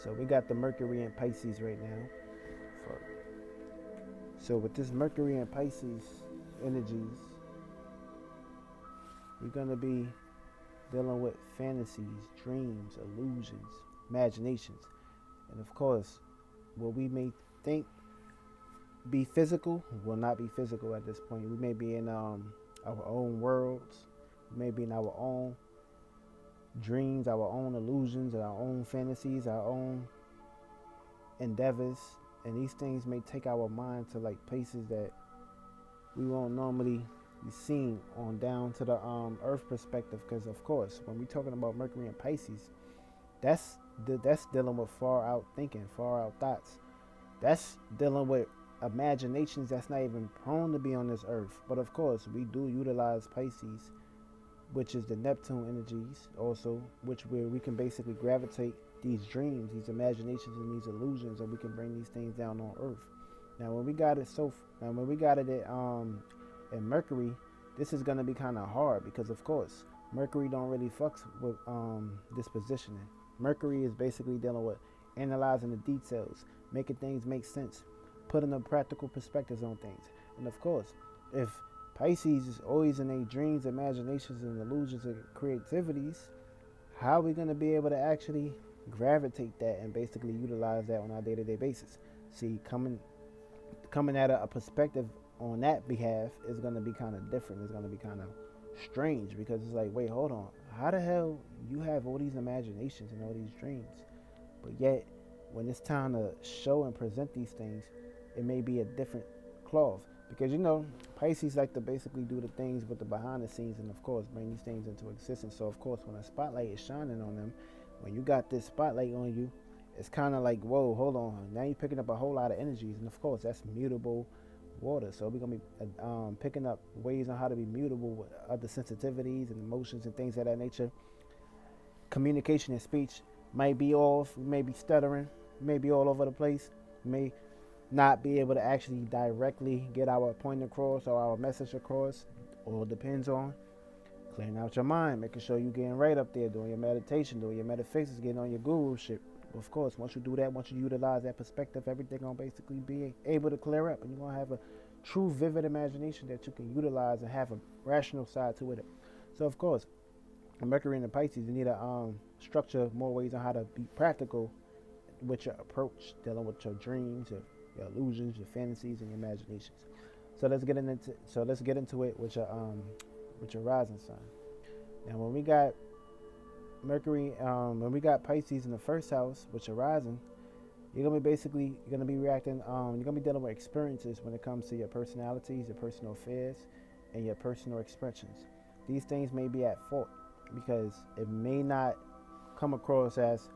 So we got the Mercury in Pisces right now. For, so with this Mercury in Pisces energies, we're gonna be dealing with fantasies, dreams, illusions, imaginations, and of course, what we may think be physical will not be physical at this point. We may be in our own worlds. We may be in our own dreams, our own illusions, our own fantasies, our own endeavors, and these things may take our mind to like places that we won't normally be seen on down to the Earth perspective. Because of course, when we're talking about Mercury and Pisces, that's that's dealing with far out thinking, far out thoughts. That's dealing with imaginations that's not even prone to be on this earth. But of course, we do utilize Pisces, which is the Neptune energies, also, which where we can basically gravitate these dreams, these imaginations, and these illusions, and we can bring these things down on Earth. Now, when we got it at Mercury, this is gonna be kind of hard because, of course, Mercury don't really fucks with this positioning. Mercury is basically dealing with analyzing the details, making things make sense, putting the practical perspectives on things. And of course, if Pisces is always in their dreams, imaginations, and illusions and creativities, how are we going to be able to actually gravitate that and basically utilize that on our day-to-day basis? See, coming at a perspective on that behalf is going to be kind of different. It's going to be kind of strange because it's like, wait, hold on. How the hell you have all these imaginations and all these dreams, but yet when it's time to show and present these things, it may be a different cloth. Because Pisces like to basically do the things with the behind the scenes and of course bring these things into existence. So of course when a spotlight is shining on them, when you got this spotlight on you, it's kind of like, whoa, hold on. Now you're picking up a whole lot of energies, and of course that's mutable water. So we're gonna be picking up ways on how to be mutable with other sensitivities and emotions and things of that nature. Communication and speech might be off. We may be stuttering. We may be all over the place. We may not be able to actually directly get our point across or our message across. All depends on clearing out your mind, making sure you're getting right up there, doing your meditation, doing your metaphysics, getting on your guru shit. Of course, once you do that, once you utilize that perspective, everything gonna basically be able to clear up, and you're gonna have a true, vivid imagination that you can utilize and have a rational side to it. So, of course, Mercury and the Pisces, you need to structure more ways on how to be practical with your approach, dealing with your dreams, your illusions, your fantasies, and your imaginations. So let's get into it with your rising sign. Now, when we got Mercury, when we got Pisces in the first house, which are rising, you're gonna be reacting. You're gonna be dealing with experiences when it comes to your personalities, your personal affairs, and your personal expressions. These things may be at fault because it may not come across as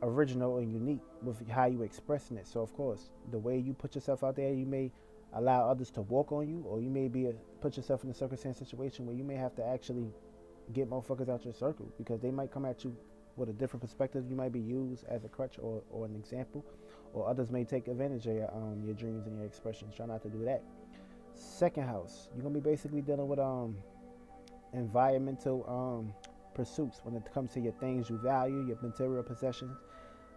original and unique with how you expressing it. So of course, the way you put yourself out there, you may allow others to walk on you, or you may put yourself in a circumstance situation where you may have to actually get motherfuckers out your circle because they might come at you with a different perspective. You might be used as a crutch or an example, or others may take advantage of your dreams and your expressions. Try not to do that. Second house, you're gonna be basically dealing with environmental pursuits when it comes to your things you value, your material possessions.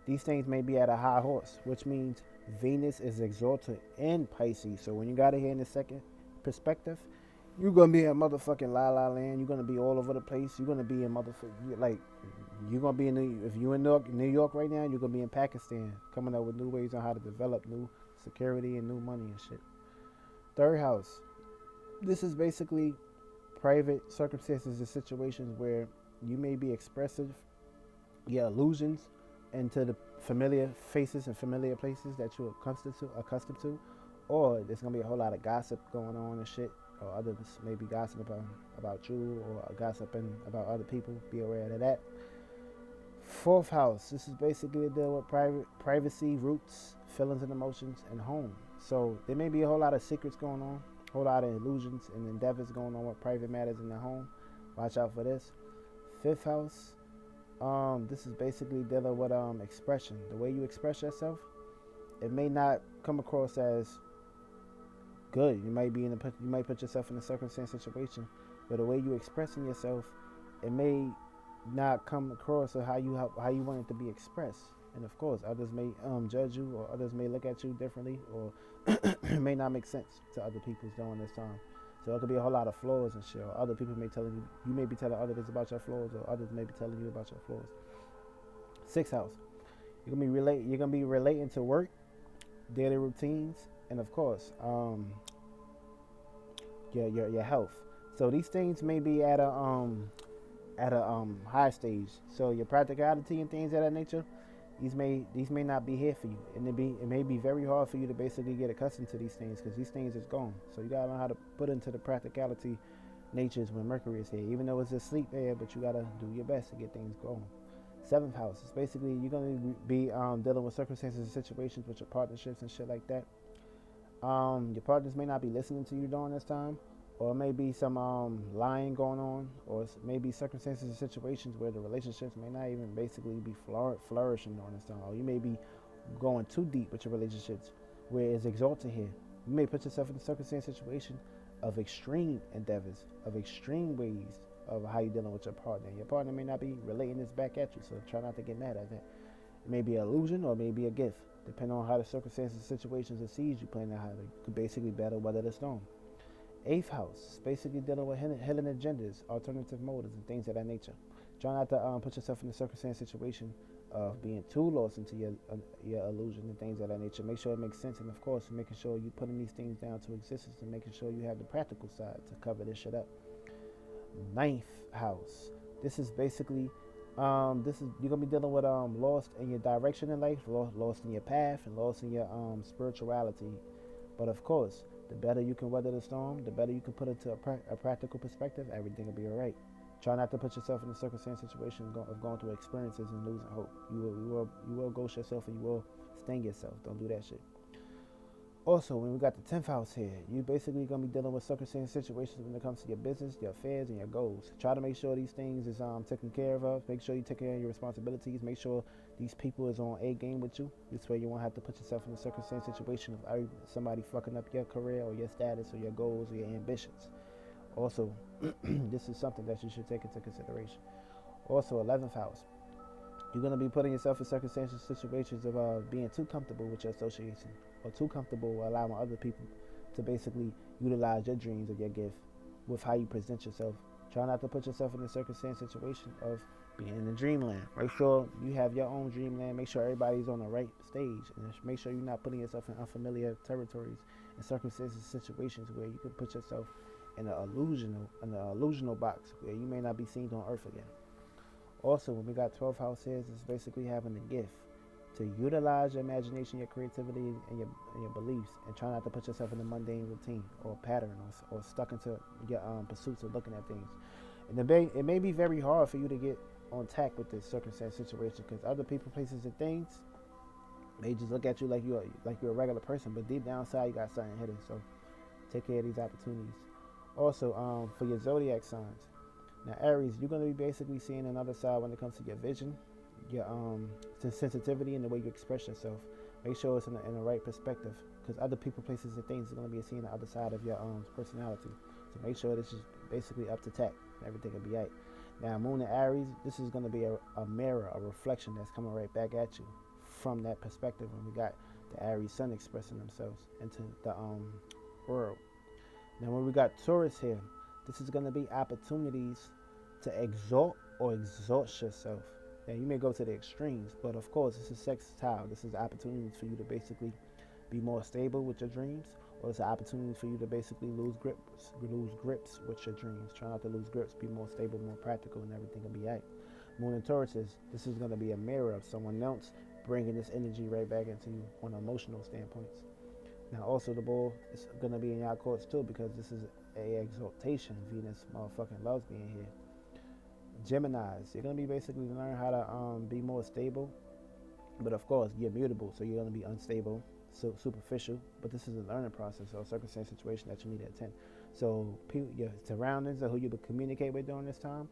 These things may be at a high horse, which means Venus is exalted in Pisces. So when you got it here in the second perspective, you're gonna be in motherfucking la la land. You're gonna be all over the place. You're gonna be in you're gonna be if you're in New York right now, you're gonna be in Pakistan, coming up with new ways on how to develop new security and new money and shit. Third house, this is basically private circumstances and situations where you may be expressive your illusions into the familiar faces and familiar places that you're accustomed to, or there's gonna be a whole lot of gossip going on and shit, or others may be gossiping about you or gossiping about other people. Be aware of that. Fourth house, this is basically a deal with privacy, roots, feelings and emotions, and home. So there may be a whole lot of secrets going on, a whole lot of illusions and endeavors going on with private matters in the home. Watch out for this. Fifth house, this is basically dealing with expression. The way you express yourself, it may not come across as good. You might put yourself in a circumstance situation, but the way you expressing yourself, it may not come across or how you want it to be expressed. And of course, others may judge you, or others may look at you differently, or it may not make sense to other people during this time. So it could be a whole lot of flaws and shit. Or other people may tell you may be telling others about your flaws, or others may be telling you about your flaws. Sixth house, you're gonna be relating to work, daily routines, and of course, your health. So these things may be at a high stage. So your practicality and things of that nature, these may not be here for you, and it may be very hard for you to basically get accustomed to these things, because these things is gone. So you gotta learn how to put into the practicality natures when Mercury is here, even though it's a sleep there, but you gotta do your best to get things going. Seventh house is basically you're gonna be dealing with circumstances and situations with your partnerships and shit like that. Your partners may not be listening to you during this time, or maybe some lying going on, or maybe circumstances and situations where the relationships may not even basically be flourishing during this time, or you may be going too deep with your relationships where it's exalted here. You may put yourself in a circumstance situation of extreme endeavors, of extreme ways of how you're dealing with your partner. Your partner may not be relating this back at you, so try not to get mad at that. It may be an illusion, or it may be a gift, depending on how the circumstances, situations, and seeds you plan out, how they could basically battle weather the storm. Eighth house, basically dealing with hidden agendas, alternative motives, and things of that nature. Try not to put yourself in a circumstance situation of being too lost into your illusion and things of that nature. Make sure it makes sense, and of course, making sure you're putting these things down to existence, and making sure you have the practical side to cover this shit up. Ninth house. This is basically you're gonna be dealing with lost in your direction in life, lost in your path, and lost in your spirituality. But of course, the better you can weather the storm, the better you can put it to a practical perspective, everything will be alright. Try not to put yourself in a circumstance situation of going through experiences and losing hope. You will ghost yourself, and you will sting yourself. Don't do that shit. Also, when we got the 10th house here, you basically going to be dealing with circumstances, situations when it comes to your business, your affairs, and your goals. Try to make sure these things is taken care of. Make sure you take care of your responsibilities. Make sure these people is on A game with you. This way you won't have to put yourself in a circumstance situation of somebody fucking up your career or your status or your goals or your ambitions. Also, this is something that you should take into consideration. Also, 11th house. You're going to be putting yourself in circumstances, situations of being too comfortable with your association, or too comfortable allowing other people to basically utilize your dreams or your gift with how you present yourself. Try not to put yourself in a circumstance, situation of being in dreamland. Make sure you have your own dreamland. Make sure everybody's on the right stage, and make sure you're not putting yourself in unfamiliar territories and circumstances, situations where you can put yourself in an illusional box where you may not be seen on earth again. Also, when we got 12 house here, it's basically having the gift to utilize your imagination, your creativity, and your beliefs, and try not to put yourself in a mundane routine or pattern, or stuck into your pursuits of looking at things. And it may be very hard for you to get on tack with this circumstance situation, because other people, places, and things may just look at you like you're a regular person, but deep down inside you got something hidden. So take care of these opportunities. Also, for your zodiac signs. Now, Aries, you're going to be basically seeing another side when it comes to your vision, your sensitivity, and the way you express yourself. Make sure it's in the right perspective, because other people, places, and things are going to be seeing the other side of your personality. So make sure this is basically up to tack. Everything will be right. Now, Moon and Aries, this is going to be a mirror, a reflection that's coming right back at you from that perspective when we got the Aries sun expressing themselves into the world. Now, when we got Taurus here, this is going to be opportunities to exalt or exhaust yourself. Now, you may go to the extremes, but of course, this is sextile. This is opportunities for you to basically be more stable with your dreams, or it's an opportunity for you to basically lose grips with your dreams. Try not to lose grips, be more stable, more practical, and everything will be right. Moon and Taurus, this is going to be a mirror of someone else bringing this energy right back into you on emotional standpoints. Now, also, the bull is going to be in your courts too, because this is a exaltation. Venus motherfucking loves being here. Geminis, you're going to be basically learn how to be more stable, but of course you're mutable, so you're going to be unstable, so superficial, but this is a learning process or a circumstance situation that you need to attend. So your surroundings or who you communicate with during this time,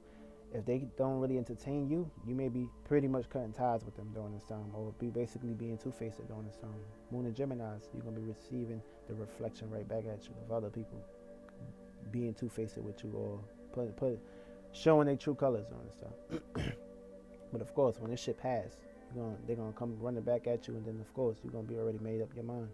if they don't really entertain you, you may be pretty much cutting ties with them during this time, or be basically being two-faced during this time. Moon and Geminis, you're going to be receiving the reflection right back at you of other people being two-faced with you, or showing their true colors on this stuff. But of course, when this shit pass, They're gonna come running back at you, and then of course you're gonna be already made up your mind.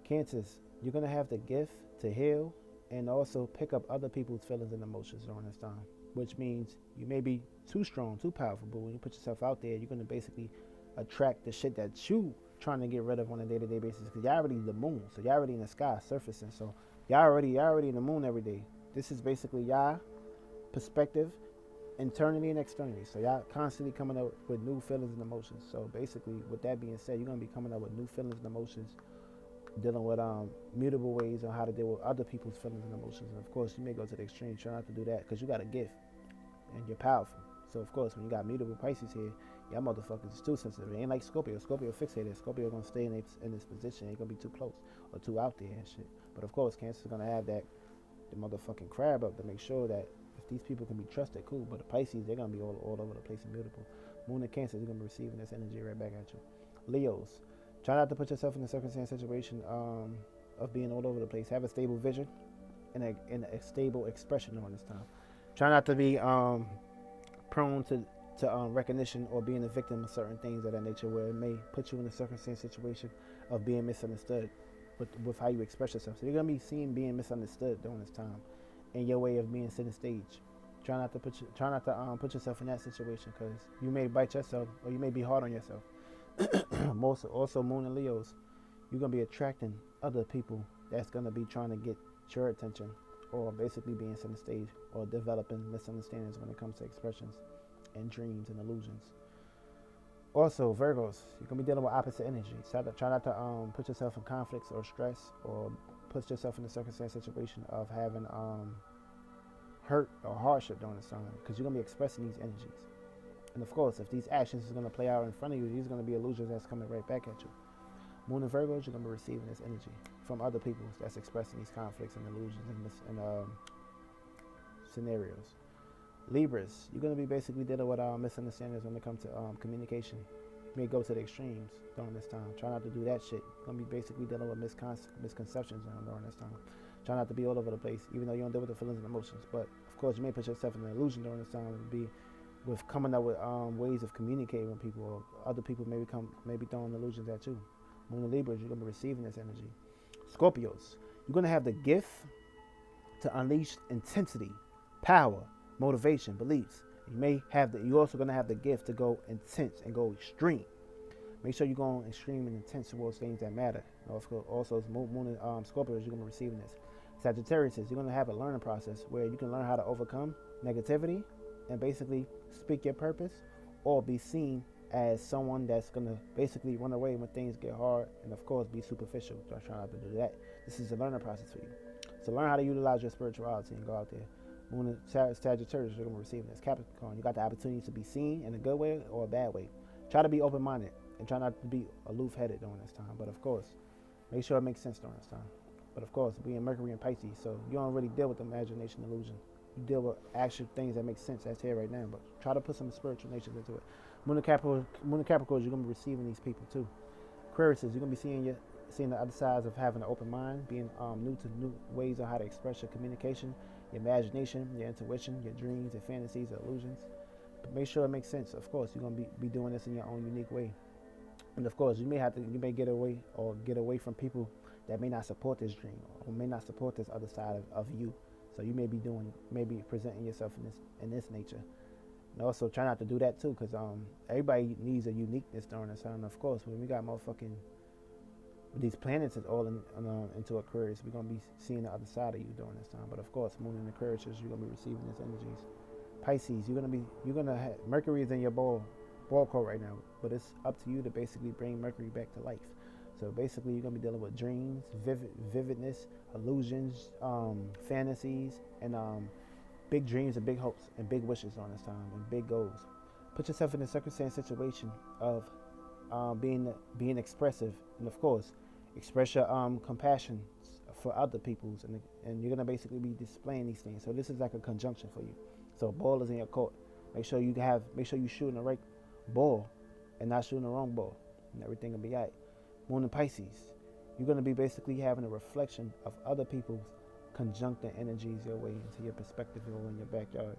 Cancers, you're gonna have the gift to heal and also pick up other people's feelings and emotions during this time, which means you may be too strong, too powerful, but when you put yourself out there, you're gonna basically attract the shit that you trying to get rid of on a day-to-day basis, because y'all already the moon, so y'all already in the sky surfacing, so y'all already in the moon every day. This is basically y'all perspective, internally and externally. So y'all constantly coming up with new feelings and emotions. So basically, with that being said, you're gonna be coming up with new feelings and emotions, dealing with mutable ways on how to deal with other people's feelings and emotions. And of course, you may go to the extreme. Try not to do that because you got a gift and you're powerful. So of course, when you got mutable Pisces here, y'all motherfuckers is too sensitive. It ain't like Scorpio. Scorpio fixated. Scorpio gonna stay in this position. Ain't gonna be too close or too out there and shit. But of course, Cancer's gonna have the motherfucking crab up to make sure that if these people can be trusted, cool. But the Pisces, they're gonna be all over the place and mutable. Moon and Cancer, you're gonna be receiving this energy right back at you. Leos, try not to put yourself in a circumstance situation of being all over the place. Have a stable vision and a stable expression during this time. Try not to be prone to recognition or being a victim of certain things of that nature, where it may put you in a circumstance situation of being misunderstood with how you express yourself. So you're gonna be seen being misunderstood during this time, in your way of being center stage. Try not to put yourself in that situation, because you may bite yourself or you may be hard on yourself. Also, Moon and Leos, you're gonna be attracting other people that's gonna be trying to get your attention, or basically being center stage, or developing misunderstandings when it comes to expressions and dreams and illusions. Also, Virgos, you're gonna be dealing with opposite energy. Try not to put yourself in conflicts or stress, or put yourself in a circumstance situation of having hurt or hardship during this time, because you're gonna be expressing these energies. And of course, if these actions is gonna play out in front of you, these are gonna be illusions that's coming right back at you. Moon and Virgos, you're gonna be receiving this energy from other people that's expressing these conflicts and illusions and scenarios. Libras, you're going to be basically dealing with misunderstandings when it comes to communication. You may go to the extremes during this time. Try not to do that shit. You're going to be basically dealing with misconceptions during this time. Try not to be all over the place, even though you don't deal with the feelings and emotions. But of course, you may put yourself in an illusion during this time with coming up with ways of communicating with people, or other people may be throwing illusions at you. Moon and Libras, you're going to be receiving this energy. Scorpios, you're going to have the gift to unleash intensity, power, motivation, beliefs. You're also going to have the gift to go intense and go extreme. Make sure you're going extreme and intense towards things that matter. Also, as Moon and Scorpios, you're going to be receiving this. Sagittarius, you're going to have a learning process where you can learn how to overcome negativity and basically speak your purpose, or be seen as someone that's going to basically run away when things get hard, and of course be superficial. Don't try not to do that. This is a learning process for you. So learn how to utilize your spirituality and go out there. Moon and Sagittarius, you're going to be receiving this. Capricorn, you got the opportunity to be seen in a good way or a bad way. Try to be open-minded and try not to be aloof-headed during this time. But of course, make sure it makes sense during this time. But of course, being Mercury and Pisces, so you don't really deal with imagination illusion. You deal with actual things that make sense that's here right now. But try to put some spiritual natures into it. Moon and Capricorn, you're going to be receiving these people too. Aquarius, you're going to be seeing the other sides of having an open mind, being new to new ways on how to express your communication, your imagination, your intuition, your dreams, your fantasies, your illusions. But make sure it makes sense. Of course, you're going to be doing this in your own unique way. And of course, you may get away from people that may not support this dream or may not support this other side of you. So you may be presenting yourself in this nature. And also try not to do that too, because everybody needs a uniqueness during this time. And of course, when we got motherfucking these planets is all into Aquarius, we're gonna be seeing the other side of you during this time. But of course, Moon in Aquarius, you're gonna be receiving these energies. Pisces, you're gonna have Mercury is in your ball court right now, but it's up to you to basically bring Mercury back to life. So basically, you're gonna be dealing with dreams, vividness, illusions, fantasies, and big dreams and big hopes and big wishes during this time and big goals. Put yourself in a circumstance situation of being expressive, and of course, express your compassion for other people's, and you're gonna basically be displaying these things. So this is like a conjunction for you. So ball is in your court. Make sure you shooting the right ball and not shooting the wrong ball, and everything will be alright. Moon in Pisces, you're gonna be basically having a reflection of other people's conjuncting energies your way into your perspective or in your backyard.